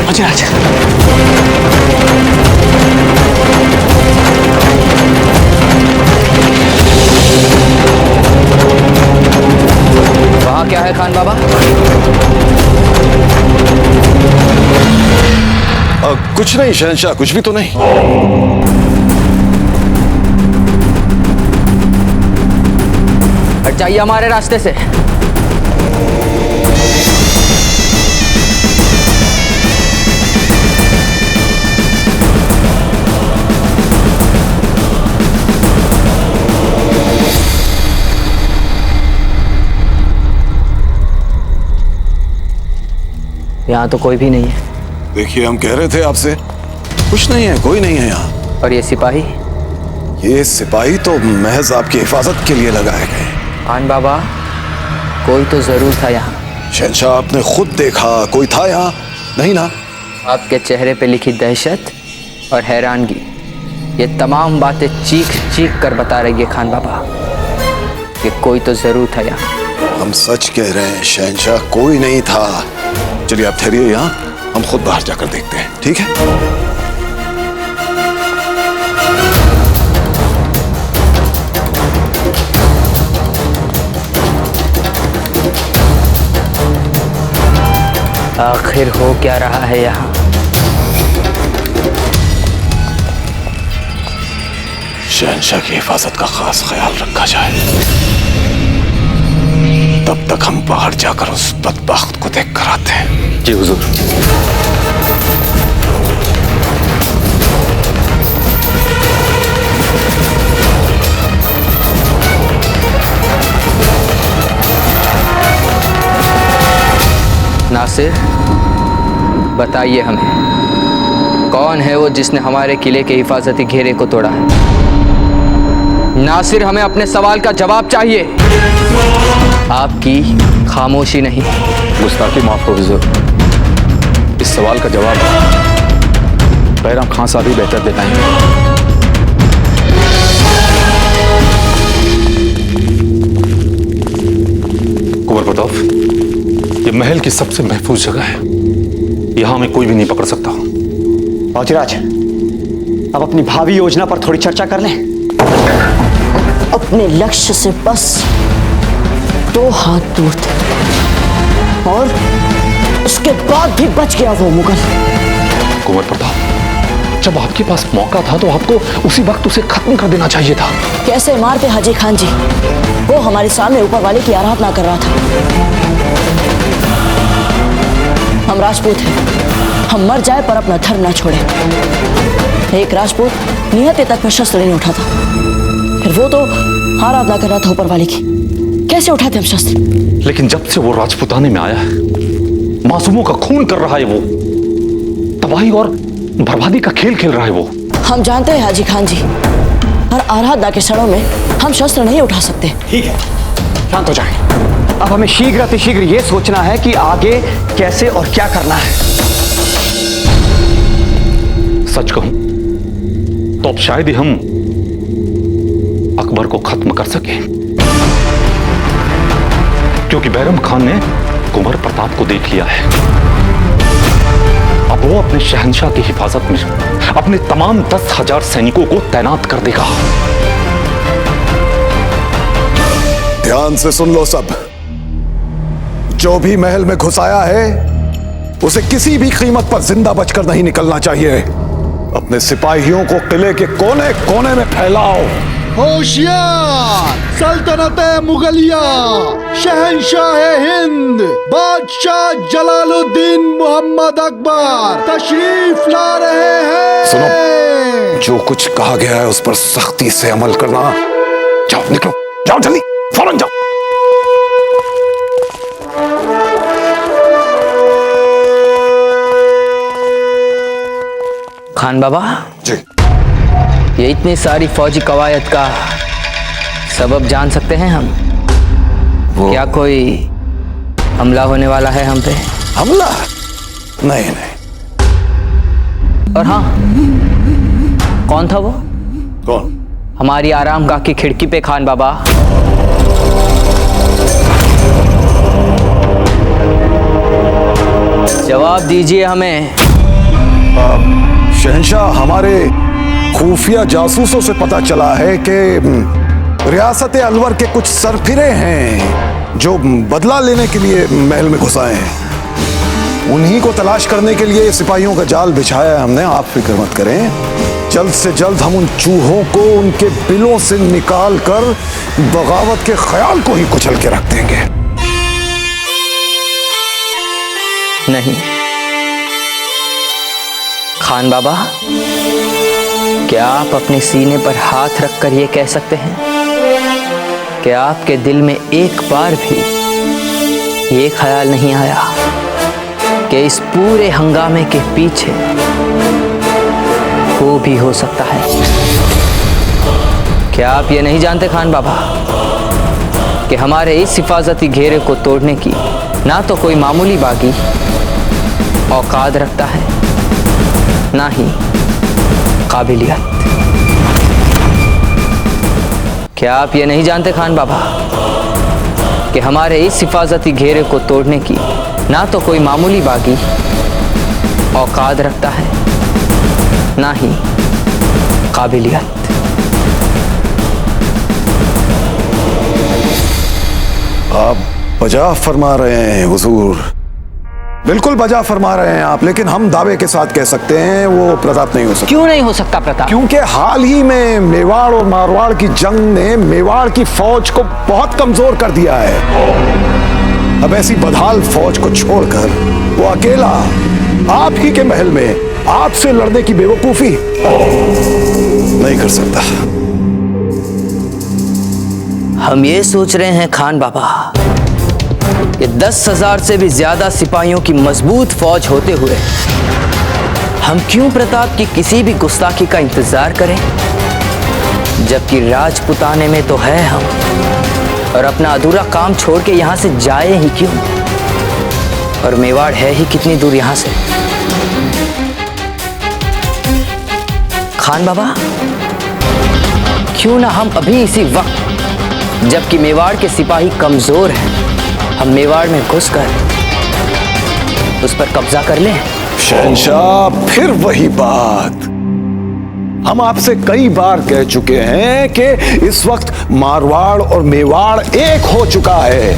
[SPEAKER 3] मौजराज,
[SPEAKER 1] वहाँ क्या है खान बाबा?
[SPEAKER 2] कुछ नहीं शहंशाह, कुछ भी तो नहीं।
[SPEAKER 1] हट जाइए हमारे रास्ते से। यहाँ तो कोई भी नहीं है।
[SPEAKER 2] देखिए, हम कह रहे थे आपसे, कुछ नहीं है, कोई नहीं है यहाँ।
[SPEAKER 1] और ये सिपाही?
[SPEAKER 2] ये सिपाही तो महज आपकी हिफाजत के लिए लगाए गए।
[SPEAKER 1] खान बाबा, कोई तो जरूर था यहाँ।
[SPEAKER 2] शहंशाह, आपने खुद देखा कोई था यहाँ? नहीं ना?
[SPEAKER 1] आपके चेहरे पे लिखी दहशत और हैरानगी, ये तमाम बातें चीख चीख कर बता रही है खान बाबा। कि कोई तो जरूर था यहाँ।
[SPEAKER 2] हम सच कह रहे हैं शहंशाह, कोई नहीं था। चलिए आप ठहरिए यहाँ, हम खुद बाहर जाकर देखते हैं, ठीक है?
[SPEAKER 1] आखिर हो क्या रहा है यहाँ?
[SPEAKER 2] शहंशाह की हिफाजत का खास ख्याल रखा जाए। तब तक हम बाहर जाकर उस बदबख्त को देख कर आते हैं।
[SPEAKER 18] जी हुजूर।
[SPEAKER 1] नासिर, बताइए हमें, कौन है वो जिसने हमारे किले के हिफाजती घेरे को तोड़ा है? नासिर, हमें अपने सवाल का जवाब चाहिए, आपकी खामोशी नहीं।
[SPEAKER 18] गुस्ताखी माफ करो हुजूर, इस सवाल का जवाब बैराम खान साहब ही बेहतर दे पाएंगे। कुंवर प्रताप, ये महल की सबसे महफूज जगह है, यहां हमें कोई भी नहीं पकड़ सकता।
[SPEAKER 3] फौजीराज, अब अपनी भावी योजना पर थोड़ी चर्चा कर लें।
[SPEAKER 6] अपने लक्ष्य से बस 2 हाथ दूर थे और उसके बाद भी बच गया वो मुगल।
[SPEAKER 18] कुंवर प्रताप, जब आपके पास मौका था तो आपको उसी वक्त उसे खत्म कर देना चाहिए था।
[SPEAKER 6] कैसे मारते हाजी खान जी, वो हमारे सामने ऊपर वाले की आराधना कर रहा था। हम राजपूत हैं, हम मर जाए पर अपना धर्म ना छोड़े। एक राजपूत नियत तक पर शस्त्र नहीं उठाता, फिर वो तो आराधना कर रहा था ऊपर वाले की, कैसे उठाते हम शस्त्र?
[SPEAKER 18] लेकिन जब से वो राजपुताने में आया है, मासूमों का खून कर रहा है, वो तबाही और बर्बादी का खेल खेल रहा है वो।
[SPEAKER 6] हम जानते हैं हाजी खान जी, हर आराधना के क्षणों में हम शस्त्र नहीं उठा सकते।
[SPEAKER 3] ठीक है, शांत हो जाएं। अब हमें शीघ्र अतिशीघ्र ये सोचना है कि आगे कैसे और क्या करना है।
[SPEAKER 18] सच कहूं तो अब शायद ही हम अकबर को खत्म कर सके, क्योंकि बैरम खान ने कुंवर प्रताप को देख लिया है। अब वो अपने शहंशाह की हिफाजत में अपने तमाम 10,000 सैनिकों को तैनात कर देगा।
[SPEAKER 2] ध्यान से सुन लो सब, जो भी महल में घुसाया है उसे किसी भी कीमत पर जिंदा बचकर नहीं निकलना चाहिए। अपने सिपाहियों को किले के कोने कोने में फैलाओ।
[SPEAKER 21] होशियार, सल्तनत मुगलिया, शहंशाह हिंद, बादशाह जलालुद्दीन मोहम्मद अकबर तशरीफ ला रहे हैं।
[SPEAKER 2] सुनो, जो कुछ कहा गया है उस पर सख्ती से अमल करना। जाओ, निकलो, जाओ जल्दी, फौरन जाओ।
[SPEAKER 1] खान बाबा
[SPEAKER 2] जी,
[SPEAKER 1] ये इतनी सारी फौजी कवायद का सबब जान सकते हैं हम? क्या कोई हमला होने वाला है हम पे?
[SPEAKER 2] हमला? नहीं नहीं।
[SPEAKER 1] और हाँ, कौन था वो?
[SPEAKER 2] कौन?
[SPEAKER 1] हमारी आरामगाह की खिड़की पे खान बाबा। जवाब दीजिए हमें।
[SPEAKER 2] शहंशाह, हमारे खुफिया जासूसों से पता चला है कि रियासत अलवर के कुछ सरफिरे हैं जो बदला लेने के लिए महल में घुसाए हैं। उन्हीं को तलाश करने के लिए सिपाहियों का जाल बिछाया है हमने। आप फिक्र मत करें, जल्द से जल्द हम उन चूहों को उनके बिलों से निकाल कर बगावत के ख्याल को ही कुचल के रख देंगे।
[SPEAKER 1] नहीं खान बाबा, क्या आप अपने सीने पर हाथ रखकर यह कह सकते हैं कि आपके दिल में एक बार भी ये ख्याल नहीं आया कि इस पूरे हंगामे के पीछे वो भी हो सकता है? क्या आप ये नहीं जानते खान बाबा कि हमारे इस हिफाजती घेरे को तोड़ने की ना तो कोई मामूली बागी औकात रखता है, ना ही काबिलियत। क्या आप ये नहीं जानते खान बाबा कि हमारे इस हिफाजती घेरे को तोड़ने की ना तो कोई मामूली बागी औकात रखता है, ना ही काबिलियत।
[SPEAKER 2] आप बजा फरमा रहे हैं हुजूर, बिल्कुल बजा फरमा रहे हैं आप, लेकिन हम दावे के साथ कह सकते हैं वो प्रताप नहीं हो सकता।
[SPEAKER 3] क्यों नहीं हो सकता प्रताप?
[SPEAKER 2] क्योंकि हाल ही में मेवाड़ और मारवाड़ की जंग ने मेवाड़ की फौज को बहुत कमजोर कर दिया है। अब ऐसी बदहाल फौज को छोड़कर वो अकेला आप ही के महल में आपसे लड़ने की बेवकूफी नहीं कर सकता।
[SPEAKER 1] हम ये सोच रहे हैं खान बाबा, ये 10,000 से भी ज्यादा सिपाहियों की मजबूत फौज होते हुए हम क्यों प्रताप की किसी भी गुस्ताखी का इंतजार करें, जबकि राजपुताने में तो है हम, और अपना अधूरा काम छोड़ के यहां से जाए ही क्यों? और मेवाड़ है ही कितनी दूर यहां से? खान बाबा, क्यों ना हम अभी इसी वक्त, जबकि मेवाड़ के सिपाही कमजोर हैं, हम मेवाड़ में घुसकर उस पर कब्जा कर लें?
[SPEAKER 2] शहंशाह, फिर वही बात। हम आपसे कई बार कह चुके हैं कि इस वक्त मारवाड़ और मेवाड़ एक हो चुका है।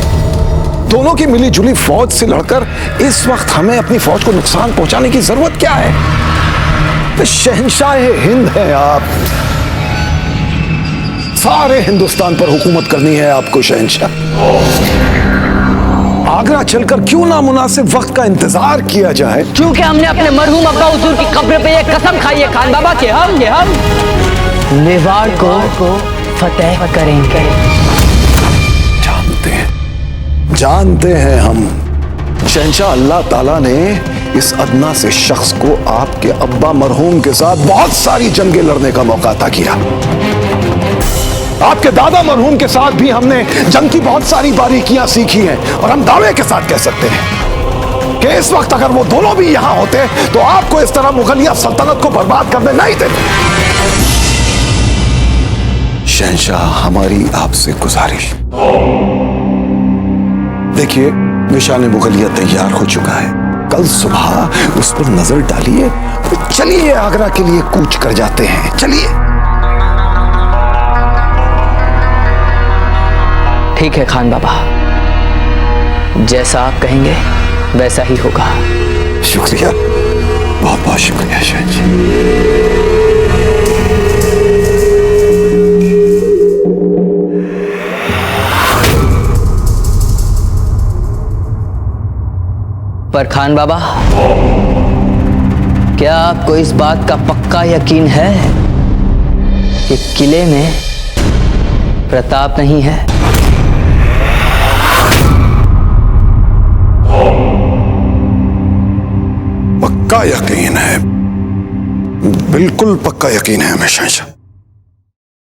[SPEAKER 2] दोनों की मिली जुली फौज से लड़कर इस वक्त हमें अपनी फौज को नुकसान पहुंचाने की जरूरत क्या है? तो शहंशाह हिंद हैं आप, सारे हिंदुस्तान पर हुकूमत करनी है आपको शहंशाह। आगरा चलकर क्यों ना मुनासिब वक्त का इंतजार किया जाए?
[SPEAKER 3] क्योंकि हमने अपने मरहूम अब्बा हुजूर की कब्र पे ये कसम खाई है खान बाबा कि हम
[SPEAKER 1] मेवाड़ को फतेह करेंगे।
[SPEAKER 2] जानते हैं हम शहंशाह, अल्लाह ताला ने इस अदना से शख्स को आपके अब्बा मरहूम के साथ बहुत सारी जंगें लड़ने का मौका अता किया। आपके दादा मरहूम के साथ भी हमने जंग की बहुत सारी बारीकियां सीखी हैं, और हम दावे के साथ कह सकते हैं कि इस वक्त अगर वो दोनों भी यहां होते तो आपको इस तरह मुगलिया सल्तनत को बर्बाद करने नहीं देते। शहंशाह, हमारी आपसे गुजारिश, देखिए निशान मुगलिया तैयार हो चुका है, कल सुबह उस पर नजर डालिए और चलिए आगरा के लिए कूच कर जाते हैं। चलिए।
[SPEAKER 1] ठीक है खान बाबा, जैसा आप कहेंगे वैसा ही होगा।
[SPEAKER 2] शुक्रिया, बहुत बहुत शुक्रिया शहंशाह।
[SPEAKER 1] पर खान बाबा, क्या आपको इस बात का पक्का यकीन है कि किले में प्रताप नहीं है?
[SPEAKER 2] पक्का यकीन है, बिल्कुल पक्का यकीन है हमें शहंशाह।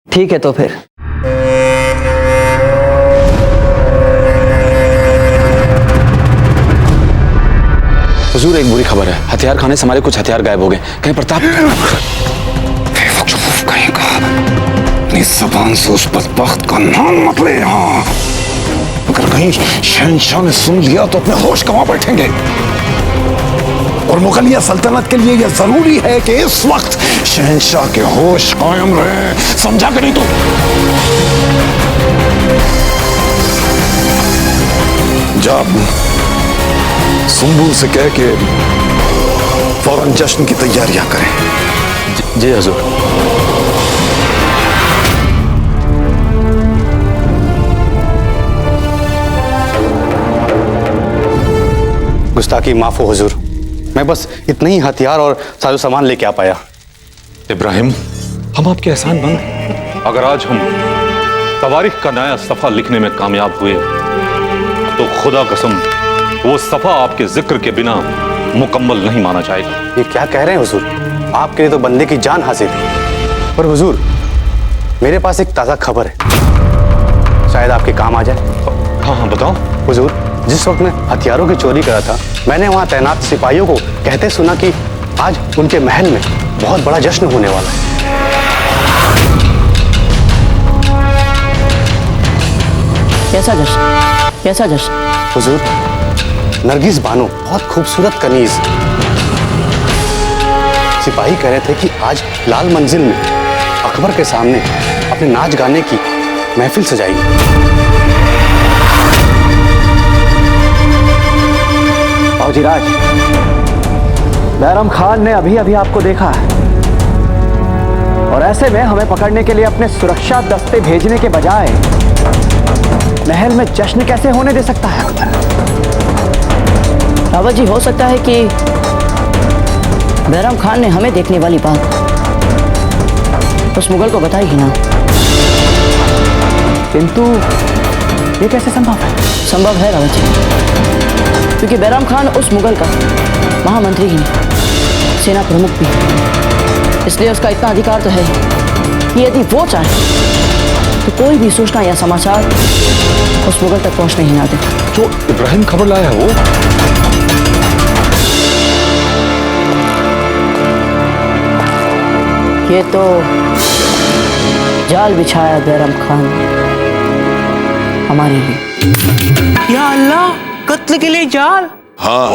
[SPEAKER 1] ठीक है तो फिर
[SPEAKER 20] हुजूर, एक बुरी खबर है, हथियार खाने से हमारे कुछ हथियार गायब हो गए। कहीं प्रताप
[SPEAKER 2] कहीं का अपनी ज़बान से उस बदबख्त का नाम मत ले यहाँ। अगर कहीं शहंशाह ने सुन लिया तो अपने होश गंवा बैठेंगे, और मुगलिया सल्तनत के लिए यह जरूरी है कि इस वक्त शहंशाह के होश कायम रहे। समझा कि नहीं तू? जब सुंबू से कह के फौरन जश्न की तैयारियां करें।
[SPEAKER 20] जी हुजूर।
[SPEAKER 17] गुस्ताखी माफ हो हुजूर, मैं बस इतने ही हथियार और साजो सामान लेके आ पाया।
[SPEAKER 18] इब्राहिम, हम आपके एहसान मंद हैं। अगर आज हम तवारीख का नया सफा लिखने में कामयाब हुए तो खुदा कसम वो सफा आपके जिक्र के बिना मुकम्मल नहीं माना जाएगा।
[SPEAKER 17] ये क्या कह रहे हैं हुजूर? आपके लिए तो बंदे की जान हासिल है। पर हुजूर, मेरे पास एक ताज़ा खबर है, शायद आपके काम आ जाए।
[SPEAKER 18] हाँ हाँ बताओ।
[SPEAKER 17] हुजूर, जिस वक्त मैं हथियारों की चोरी करा था, मैंने वहां तैनात सिपाहियों को कहते सुना कि आज उनके महल में बहुत बड़ा जश्न होने वाला है।
[SPEAKER 3] कैसा जश्न? कैसा जश्न?
[SPEAKER 4] हुजूर, नरगिस बानो बहुत खूबसूरत कनीज। सिपाही कह रहे थे कि आज लाल मंजिल में अकबर के सामने अपने नाच गाने की महफिल सजाएंगे।
[SPEAKER 20] फौजीराज, बैरम खान ने अभी अभी आपको देखा है और ऐसे में हमें पकड़ने के लिए अपने सुरक्षा दस्ते भेजने के बजाय महल में जश्न कैसे होने दे सकता है अकबर?
[SPEAKER 3] रावत जी, हो सकता है कि बैरम खान ने हमें देखने वाली बात उस मुगल को बताई ही ना।
[SPEAKER 20] किंतु ये कैसे संभव है?
[SPEAKER 3] संभव है रावत जी, क्योंकि बैरम खान उस मुगल का महामंत्री ही नहीं, सेना प्रमुख भी। इसलिए उसका इतना अधिकार तो है कि यदि वो चाहे तो कोई भी सूचना या समाचार उस मुगल तक पहुंचने ही ना दे।
[SPEAKER 2] जो इब्राहिम खबर लाया वो?
[SPEAKER 3] ये तो जाल बिछाया बैरम खान हमारे लिए।
[SPEAKER 16] या अल्लाह, कत्ल के लिए जाल?
[SPEAKER 2] हाँ,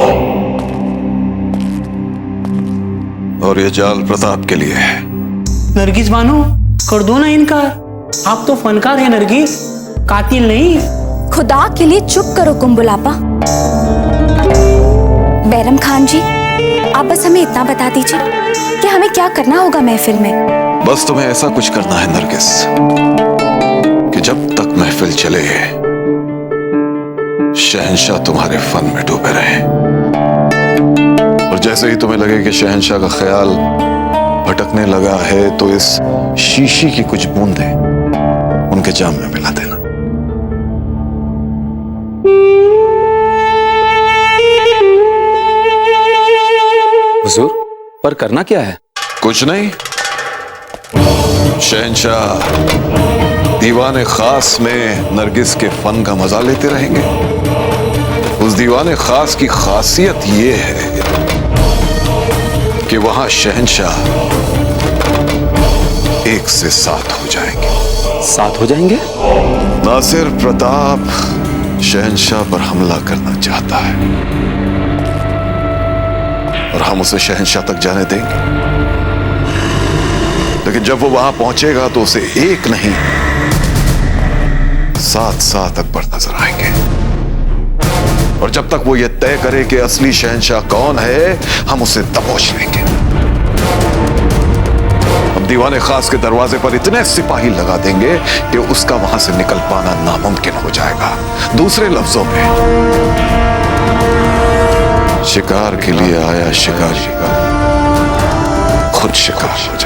[SPEAKER 2] और ये जाल प्रताप के लिए है।
[SPEAKER 16] नरगिस बानो, कर दो ना इनकार। आप तो फनकार है नरगिस, कातिल नहीं।
[SPEAKER 12] खुदा के लिए चुप करो कुंबुलापा। बैरम खान जी, आप बस हमें इतना बता दीजिए कि हमें क्या करना होगा महफिल में।
[SPEAKER 2] बस तुम्हें ऐसा कुछ करना है नरगिस कि जब तक महफिल चले शहंशाह तुम्हारे फन में डूबे रहें, और जैसे ही तुम्हें लगे कि शहंशाह का ख्याल भटकने लगा है तो इस शीशी की कुछ बूंदें उनके जाम में मिला देना।
[SPEAKER 10] हुजूर, पर करना क्या है?
[SPEAKER 2] कुछ नहीं, शहंशाह दीवाने खास में नरगिस के फन का मजा लेते रहेंगे। उस दीवाने खास की खासियत ये है कि वहां शहंशाह 1 से 7 हो जाएंगे।
[SPEAKER 10] 7 हो जाएंगे?
[SPEAKER 2] नासिर प्रताप शहंशाह पर हमला करना चाहता है और हम उसे शहंशाह तक जाने देंगे, लेकिन जब वो वहां पहुंचेगा तो उसे 1 नहीं 7 अकबर नजर आएंगे। और जब तक वो ये तय करे कि असली शहंशाह कौन है, हम उसे दबोच लेंगे। हम दीवाने खास के दरवाजे पर इतने सिपाही लगा देंगे कि उसका वहां से निकल पाना नामुमकिन हो जाएगा। दूसरे लफ्जों में, शिकार के लिए आया शिकारी खुद शिकार हो